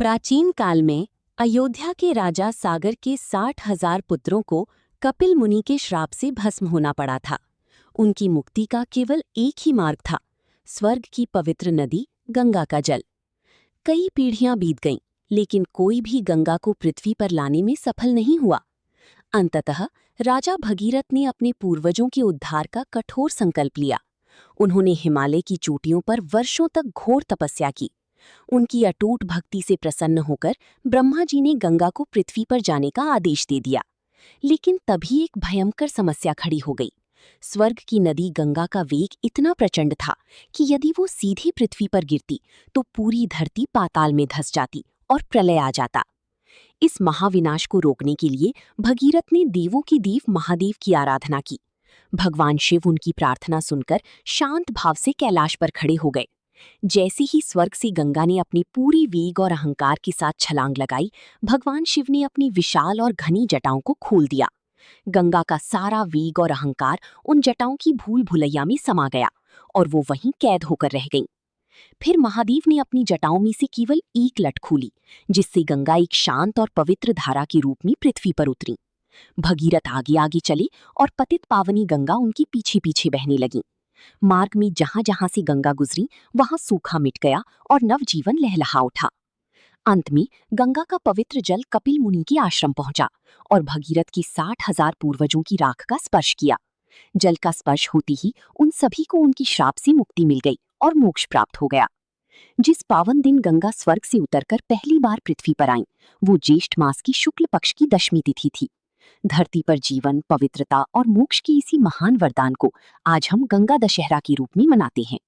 प्राचीन काल में अयोध्या के राजा सागर के 60,000 पुत्रों को कपिल मुनि के श्राप से भस्म होना पड़ा था। उनकी मुक्ति का केवल एक ही मार्ग था, स्वर्ग की पवित्र नदी गंगा का जल। कई पीढ़ियां बीत गईं, लेकिन कोई भी गंगा को पृथ्वी पर लाने में सफल नहीं हुआ। अंततः राजा भगीरथ ने अपने पूर्वजों के उद्धार का कठोर संकल्प लिया। उन्होंने हिमालय की चोटियों पर वर्षों तक घोर तपस्या की। उनकी अटूट भक्ति से प्रसन्न होकर ब्रह्मा जी ने गंगा को पृथ्वी पर जाने का आदेश दे दिया। लेकिन तभी एक भयंकर समस्या खड़ी हो गई। स्वर्ग की नदी गंगा का वेग इतना प्रचंड था कि यदि वो सीधी पृथ्वी पर गिरती तो पूरी धरती पाताल में धंस जाती और प्रलय आ जाता। इस महाविनाश को रोकने के लिए भगीरथ ने देवों की देव महादेव की आराधना की। भगवान शिव उनकी प्रार्थना सुनकर शांत भाव से कैलाश पर खड़े हो गए। जैसे ही स्वर्ग से गंगा ने अपनी पूरी वेग और अहंकार के साथ छलांग लगाई, भगवान शिव ने अपनी विशाल और घनी जटाओं को खोल दिया। गंगा का सारा वेग और अहंकार उन जटाओं की भूल भुलैया में समा गया और वो वहीं कैद होकर रह गईं। फिर महादेव ने अपनी जटाओं में से केवल एक लट खोली, जिससे गंगा एक शांत और पवित्र धारा के रूप में पृथ्वी पर उतरी। भगीरथ आगे आगे चले और पतित पावनी गंगा उनके पीछे पीछे बहने लगी। मार्ग में जहां जहां से गंगा गुजरी वहां सूखा मिट गया और नवजीवन लहलहा उठा। अंत में गंगा का पवित्र जल कपिल मुनि के आश्रम पहुंचा और भगीरथ की 60,000 पूर्वजों की राख का स्पर्श किया। जल का स्पर्श होते ही उन सभी को उनकी श्राप से मुक्ति मिल गई और मोक्ष प्राप्त हो गया। जिस पावन दिन गंगा स्वर्ग से उतरकर पहली बार पृथ्वी पर आईं, वो ज्येष्ठ मास की शुक्ल पक्ष की दशमी तिथि थी। धरती पर जीवन, पवित्रता और मोक्ष के इसी महान वरदान को आज हम गंगा दशहरा के रूप में मनाते हैं।